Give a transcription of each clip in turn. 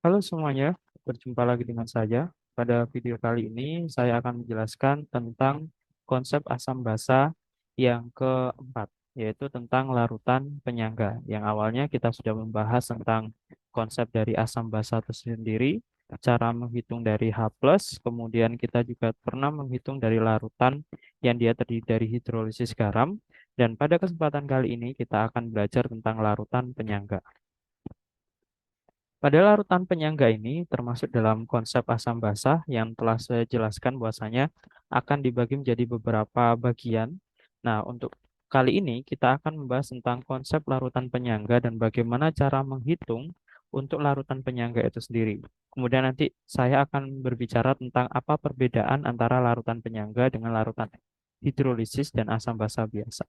Halo semuanya, berjumpa lagi dengan saya. Pada video kali ini, saya akan menjelaskan tentang konsep asam basa yang keempat, yaitu tentang larutan penyangga. Yang awalnya kita sudah membahas tentang konsep dari asam basa itu sendiri, cara menghitung dari H+, kemudian kita juga pernah menghitung dari larutan yang dia terdiri dari hidrolisis garam, dan pada kesempatan kali ini kita akan belajar tentang larutan penyangga. Pada larutan penyangga ini termasuk dalam konsep asam basa yang telah saya jelaskan bahwasanya akan dibagi menjadi beberapa bagian. Nah, untuk kali ini kita akan membahas tentang konsep larutan penyangga dan bagaimana cara menghitung untuk larutan penyangga itu sendiri. Kemudian nanti saya akan berbicara tentang apa perbedaan antara larutan penyangga dengan larutan hidrolisis dan asam basa biasa.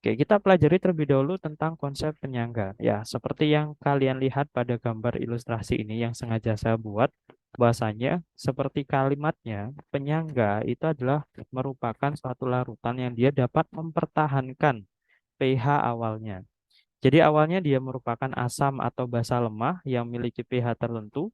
Oke, kita pelajari terlebih dahulu tentang konsep penyangga. Ya, seperti yang kalian lihat pada gambar ilustrasi ini yang sengaja saya buat, bahasanya seperti kalimatnya, penyangga itu adalah merupakan suatu larutan yang dia dapat mempertahankan pH awalnya. Jadi awalnya dia merupakan asam atau basa lemah yang memiliki pH tertentu.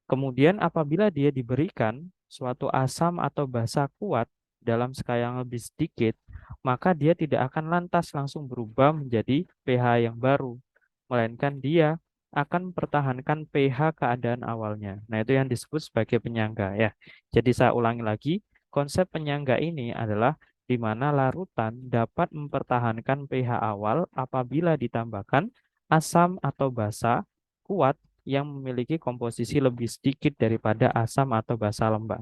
Kemudian apabila dia diberikan suatu asam atau basa kuat dalam skala yang lebih sedikit, maka dia tidak akan lantas langsung berubah menjadi pH yang baru, melainkan dia akan mempertahankan pH keadaan awalnya. Nah, itu yang disebut sebagai penyangga ya. Jadi saya ulangi lagi, konsep penyangga ini adalah di mana larutan dapat mempertahankan pH awal apabila ditambahkan asam atau basa kuat yang memiliki komposisi lebih sedikit daripada asam atau basa lembah.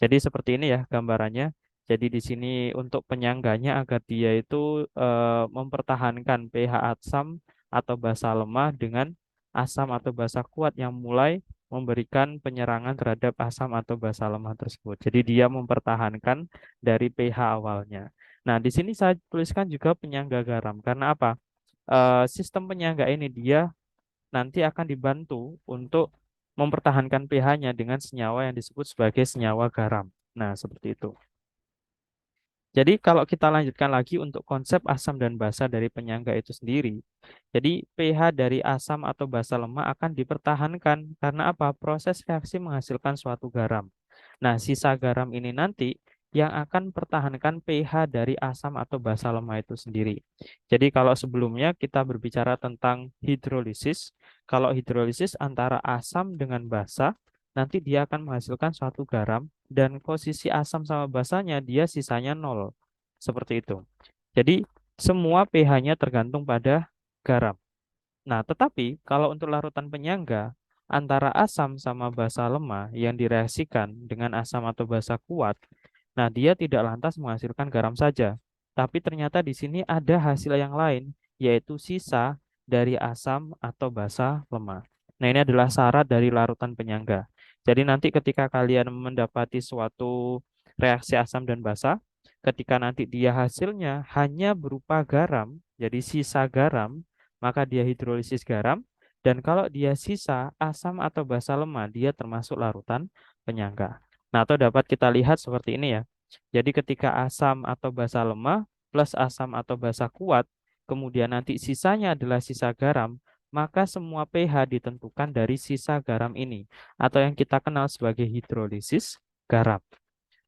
Jadi seperti ini ya gambarannya. Jadi di sini untuk penyangganya agar dia itu mempertahankan pH asam atau basa lemah dengan asam atau basa kuat yang mulai memberikan penyerangan terhadap asam atau basa lemah tersebut. Jadi dia mempertahankan dari pH awalnya. Nah, di sini saya tuliskan juga penyangga garam. Karena apa? Sistem penyangga ini dia nanti akan dibantu untuk mempertahankan pH-nya dengan senyawa yang disebut sebagai senyawa garam. Nah, seperti itu. Jadi kalau kita lanjutkan lagi untuk konsep asam dan basa dari penyangga itu sendiri. Jadi pH dari asam atau basa lemah akan dipertahankan karena apa? Proses reaksi menghasilkan suatu garam. Nah, sisa garam ini nanti yang akan pertahankan pH dari asam atau basa lemah itu sendiri. Jadi kalau sebelumnya kita berbicara tentang hidrolisis, kalau hidrolisis antara asam dengan basa, nanti dia akan menghasilkan suatu garam dan posisi asam sama basanya dia sisanya nol. Seperti itu. Jadi semua pH-nya tergantung pada garam. Nah, tetapi kalau untuk larutan penyangga, antara asam sama basa lemah yang direaksikan dengan asam atau basa kuat, nah dia tidak lantas menghasilkan garam saja. Tapi ternyata di sini ada hasil yang lain, yaitu sisa dari asam atau basa lemah. Nah, ini adalah syarat dari larutan penyangga. Jadi nanti ketika kalian mendapati suatu reaksi asam dan basa, ketika nanti dia hasilnya hanya berupa garam, jadi sisa garam, maka dia hidrolisis garam, dan kalau dia sisa asam atau basa lemah, dia termasuk larutan penyangga. Nah, atau dapat kita lihat seperti ini ya. Jadi ketika asam atau basa lemah plus asam atau basa kuat, kemudian nanti sisanya adalah sisa garam, maka semua pH ditentukan dari sisa garam ini, atau yang kita kenal sebagai hidrolisis garam.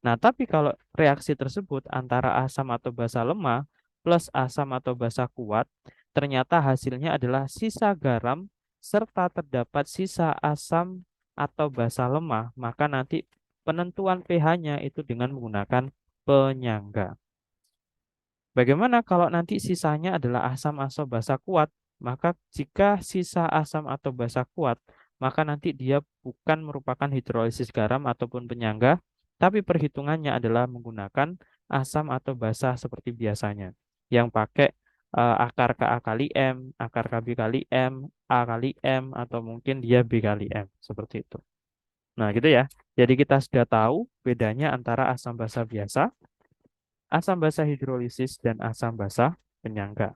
Nah, tapi kalau reaksi tersebut antara asam atau basa lemah plus asam atau basa kuat, ternyata hasilnya adalah sisa garam serta terdapat sisa asam atau basa lemah, maka nanti penentuan pH-nya itu dengan menggunakan penyangga. Bagaimana kalau nanti sisanya adalah asam atau basa kuat? Maka jika sisa asam atau basa kuat, maka nanti dia bukan merupakan hidrolisis garam ataupun penyangga, tapi perhitungannya adalah menggunakan asam atau basa seperti biasanya, yang pakai akar Ka kali M, akar Kb kali M, A kali M, atau mungkin dia B kali M, seperti itu. Nah, gitu ya. Jadi kita sudah tahu bedanya antara asam basa biasa, asam basa hidrolisis, dan asam basa penyangga.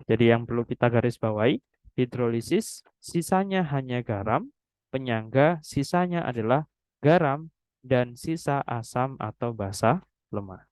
Jadi yang perlu kita garis bawahi, hidrolisis sisanya hanya garam, penyangga sisanya adalah garam dan sisa asam atau basa lemah.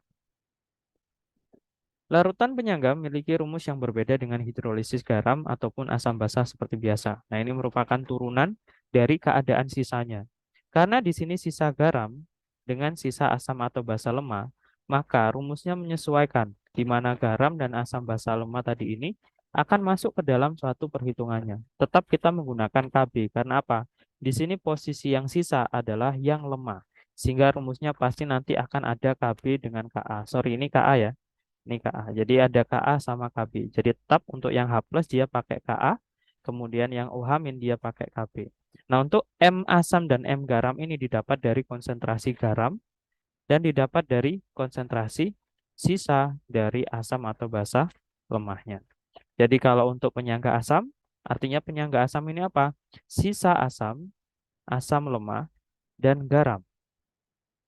Larutan penyangga memiliki rumus yang berbeda dengan hidrolisis garam ataupun asam basa seperti biasa. Nah, ini merupakan turunan dari keadaan sisanya. Karena di sini sisa garam dengan sisa asam atau basa lemah, maka rumusnya menyesuaikan di mana garam dan asam basa lemah tadi ini akan masuk ke dalam suatu perhitungannya. Tetap kita menggunakan Kb. Karena apa? Di sini posisi yang sisa adalah yang lemah. Sehingga rumusnya pasti nanti akan ada Kb dengan Ka. Sorry, ini Ka ya. Ini Ka. Jadi ada Ka sama Kb. Jadi tetap untuk yang H plus dia pakai Ka, kemudian yang OH min dia pakai Kb. Nah, untuk M asam dan M garam ini didapat dari konsentrasi garam dan didapat dari konsentrasi sisa dari asam atau basa lemahnya. Jadi kalau untuk penyangga asam, artinya penyangga asam ini apa? Sisa asam, asam lemah, dan garam.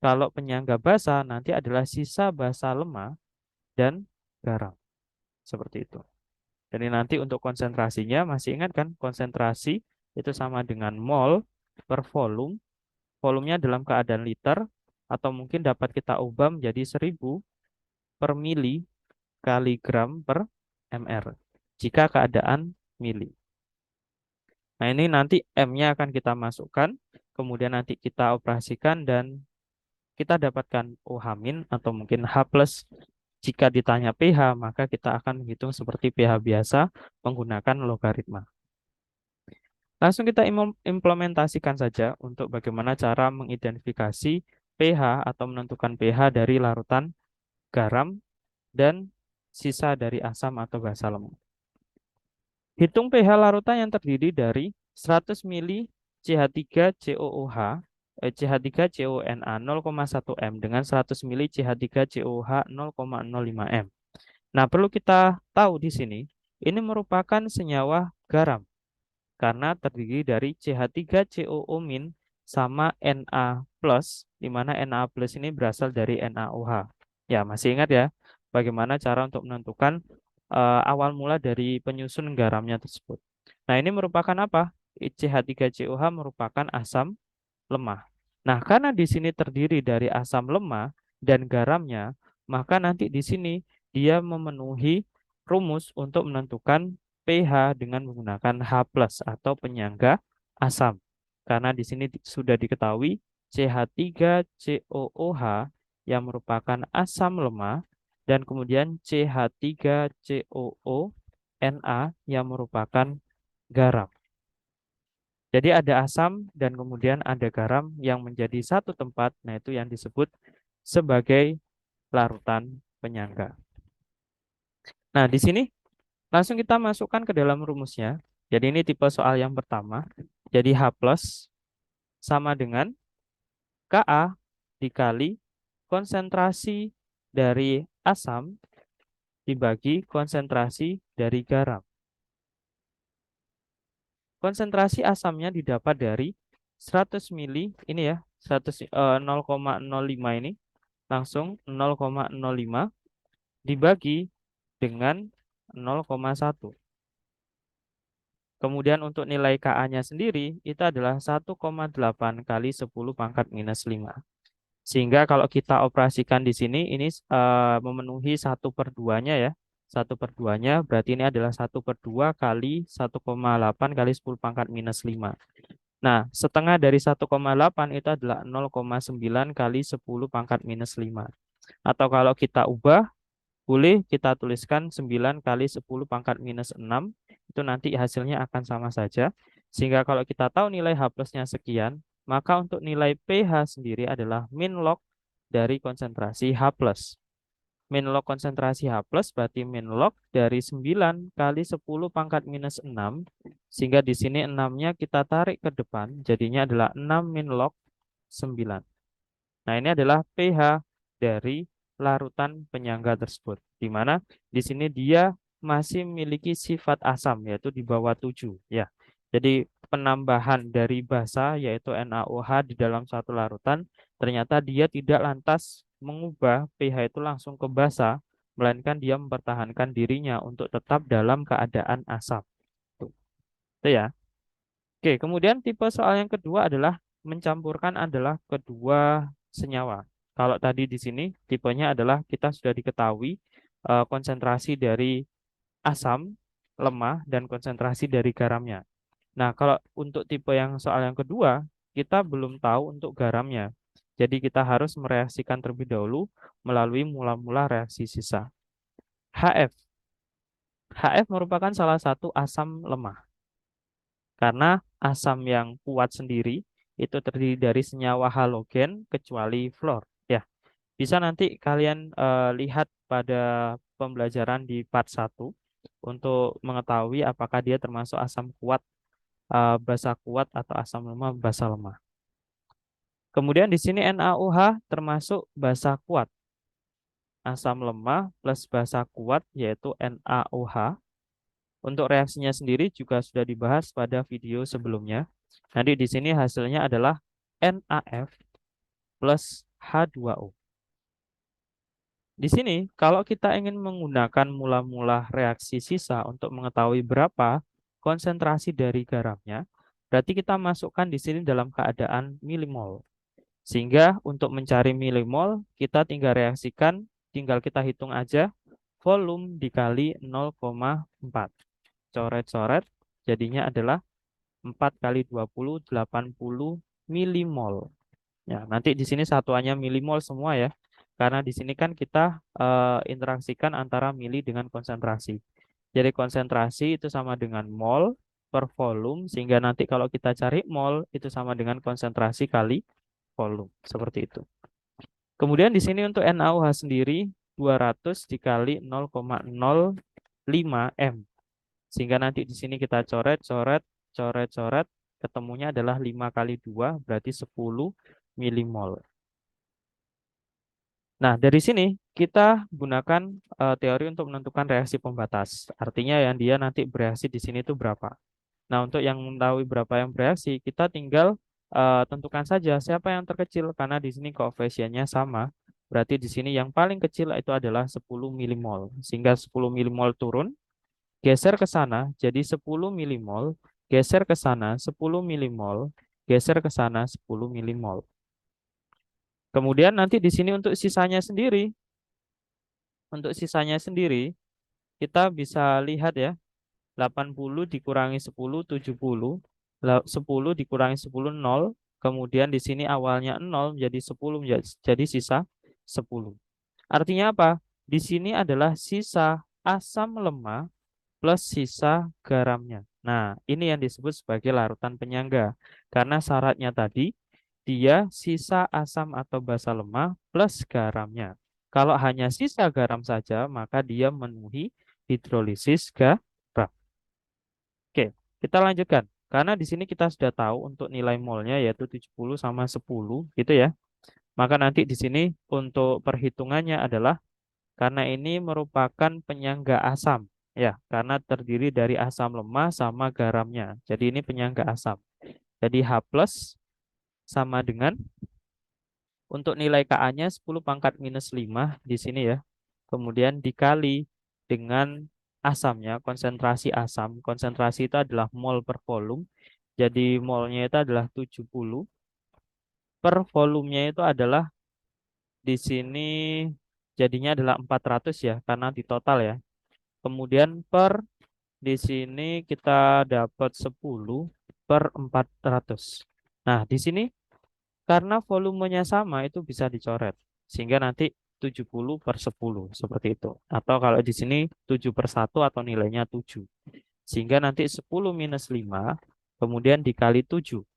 Kalau penyangga basa nanti adalah sisa basa lemah dan garam. Seperti itu. Jadi nanti untuk konsentrasinya masih ingat kan konsentrasi itu sama dengan mol per volume. Volumenya dalam keadaan liter atau mungkin dapat kita ubah menjadi 1000 per mili kali gram per mr jika keadaan mili. Nah, ini nanti M-nya akan kita masukkan, kemudian nanti kita operasikan dan kita dapatkan OH- atau mungkin H+. Jika ditanya pH, maka kita akan menghitung seperti pH biasa menggunakan logaritma. Langsung kita implementasikan saja untuk bagaimana cara mengidentifikasi pH atau menentukan pH dari larutan garam dan sisa dari asam atau basa lemah. Hitung pH larutan yang terdiri dari 100 mili CH3COOH, CH3CONA 0,1 M dengan 100 mili CH3COOH 0,05 M. Nah, perlu kita tahu di sini, ini merupakan senyawa garam karena terdiri dari CH3COO- sama Na+, di mana Na+ ini berasal dari NaOH. Ya, masih ingat ya, bagaimana cara untuk menentukan awal mula dari penyusun garamnya tersebut. Nah, ini merupakan apa? CH3COH merupakan asam lemah. Nah, karena di sini terdiri dari asam lemah dan garamnya, maka nanti di sini dia memenuhi rumus untuk menentukan pH dengan menggunakan H+ atau penyangga asam. Karena di sini sudah diketahui CH3COOH yang merupakan asam lemah dan kemudian CH3COONA yang merupakan garam. Jadi ada asam dan kemudian ada garam yang menjadi satu tempat, nah itu yang disebut sebagai larutan penyangga. Nah, di sini langsung kita masukkan ke dalam rumusnya. Jadi ini tipe soal yang pertama. Jadi H plus sama dengan Ka dikali konsentrasi dari asam dibagi konsentrasi dari garam. Konsentrasi asamnya didapat dari 100 mili, ini ya, 0,05 ini, langsung 0,05 dibagi dengan 0,1. Kemudian untuk nilai Ka-nya sendiri, itu adalah 1,8 kali 10 pangkat minus 5. Sehingga kalau kita operasikan di sini, ini memenuhi 1/2-nya ya. 1/2-nya berarti ini adalah 1/2 kali 1,8 kali 10 pangkat minus 5. Nah, setengah dari 1,8 itu adalah 0,9 kali 10 pangkat minus 5. Atau kalau kita ubah, boleh kita tuliskan 9 kali 10 pangkat minus 6. Itu nanti hasilnya akan sama saja. Sehingga kalau kita tahu nilai H plusnya sekian, maka untuk nilai pH sendiri adalah min log dari konsentrasi H plus. Min log konsentrasi H plus berarti min log dari 9 kali 10 pangkat minus 6. Sehingga di sini 6-nya kita tarik ke depan, jadinya adalah 6 min log 9. Nah, ini adalah pH dari larutan penyangga tersebut. Di mana di sini dia masih memiliki sifat asam, yaitu di bawah 7. Ya. Jadi penambahan dari basa, yaitu NaOH di dalam satu larutan, ternyata dia tidak lantas mengubah pH itu langsung ke basa, melainkan dia mempertahankan dirinya untuk tetap dalam keadaan asam. Tuh. Itu ya. Oke, kemudian tipe soal yang kedua adalah mencampurkan adalah kedua senyawa. Kalau tadi di sini tipenya adalah kita sudah diketahui konsentrasi dari asam lemah dan konsentrasi dari garamnya. Nah, kalau untuk tipe yang soal yang kedua, kita belum tahu untuk garamnya. Jadi kita harus mereaksikan terlebih dahulu melalui mula-mula reaksi sisa. HF. HF merupakan salah satu asam lemah. Karena asam yang kuat sendiri itu terdiri dari senyawa halogen kecuali fluor. Ya, bisa nanti kalian lihat pada pembelajaran di part 1 untuk mengetahui apakah dia termasuk asam kuat, basa kuat atau asam lemah, basa lemah. Kemudian di sini NaOH termasuk basa kuat. Asam lemah plus basa kuat yaitu NaOH. Untuk reaksinya sendiri juga sudah dibahas pada video sebelumnya. Nanti di sini hasilnya adalah NaF plus H2O. Di sini, kalau kita ingin menggunakan mula-mula reaksi sisa untuk mengetahui berapa konsentrasi dari garamnya, berarti kita masukkan di sini dalam keadaan milimol. Sehingga untuk mencari milimol, kita tinggal kita hitung aja volume dikali 0,4. Coret-coret, jadinya adalah 4 kali 20, 80 milimol. Ya, nanti di sini satuannya milimol semua ya. Karena di sini kan kita interaksikan antara mili dengan konsentrasi. Jadi konsentrasi itu sama dengan mol per volume, sehingga nanti kalau kita cari mol itu sama dengan konsentrasi kali volume. Seperti itu. Kemudian di sini untuk NaOH sendiri 200 dikali 0,05 M. Sehingga nanti di sini kita coret-coret, coret-coret, ketemunya adalah 5 kali 2 berarti 10 milimol. Nah, dari sini kita gunakan teori untuk menentukan reaksi pembatas. Artinya yang dia nanti bereaksi di sini itu berapa. Nah, untuk yang mengetahui berapa yang bereaksi, kita tinggal tentukan saja siapa yang terkecil karena di sini koefisiennya sama. Berarti di sini yang paling kecil itu adalah 10 milimol. Sehingga 10 milimol turun, geser ke sana jadi 10 milimol, geser ke sana 10 milimol, geser ke sana 10 milimol. Kemudian nanti di sini untuk sisanya sendiri kita bisa lihat ya, 80 dikurangi 10, 70, 10 dikurangi 10, 0. Kemudian di sini awalnya 0 menjadi 10, jadi sisa 10. Artinya apa? Di sini adalah sisa asam lemah plus sisa garamnya. Nah, ini yang disebut sebagai larutan penyangga. Karena syaratnya tadi, dia sisa asam atau basa lemah plus garamnya. Kalau hanya sisa garam saja, maka dia memenuhi hidrolisis garam. Oke, kita lanjutkan. Karena di sini kita sudah tahu untuk nilai molnya yaitu 70 sama 10 gitu ya. Maka nanti di sini untuk perhitungannya adalah karena ini merupakan penyangga asam ya, karena terdiri dari asam lemah sama garamnya. Jadi ini penyangga asam. Jadi H plus sama dengan untuk nilai Ka-nya 10 pangkat minus 5 di sini ya. Kemudian dikali dengan asamnya, konsentrasi asam. Konsentrasi itu adalah mol per volume. Jadi molnya itu adalah 70. Per volumenya itu adalah di sini jadinya adalah 400 ya, karena di total ya. Kemudian per di sini kita dapat 10 per 400. Nah, di sini karena volumenya sama itu bisa dicoret. Sehingga nanti 70 per 10 seperti itu. Atau kalau di sini 7 per 1 atau nilainya 7. Sehingga nanti 10 minus 5 kemudian dikali 7.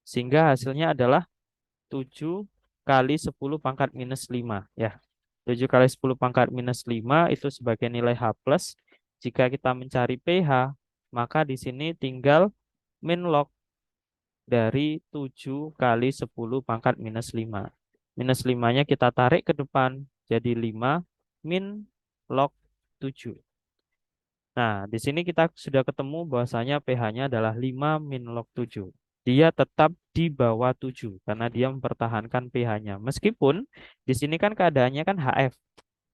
Sehingga hasilnya adalah 7 kali 10 pangkat minus 5 ya. 7 kali 10 pangkat minus 5 itu sebagai nilai H plus. Jika kita mencari pH, maka di sini tinggal min log dari 7 kali 10 pangkat minus 5. Minus 5-nya kita tarik ke depan, jadi 5 min log 7. Nah, di sini kita sudah ketemu bahwasanya pH-nya adalah 5 min log 7. Dia tetap di bawah 7 karena dia mempertahankan pH-nya. Meskipun di sini kan keadaannya kan HF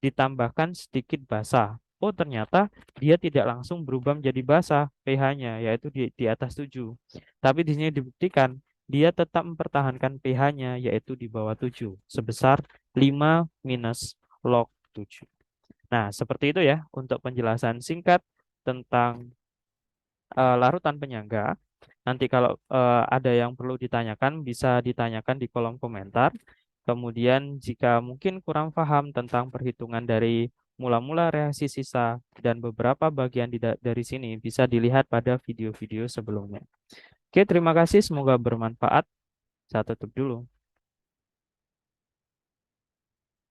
ditambahkan sedikit basah. Oh, ternyata dia tidak langsung berubah menjadi basah pH-nya, yaitu di atas 7. Tapi di sini dibuktikan dia tetap mempertahankan pH-nya, yaitu di bawah 7, sebesar 5 minus log 7. Nah, seperti itu ya untuk penjelasan singkat tentang larutan penyangga. Nanti kalau ada yang perlu ditanyakan, bisa ditanyakan di kolom komentar. Kemudian jika mungkin kurang paham tentang perhitungan dari mula-mula reaksi sisa dan beberapa bagian dari sini, bisa dilihat pada video-video sebelumnya. Oke, terima kasih. Semoga bermanfaat. Saya tutup dulu.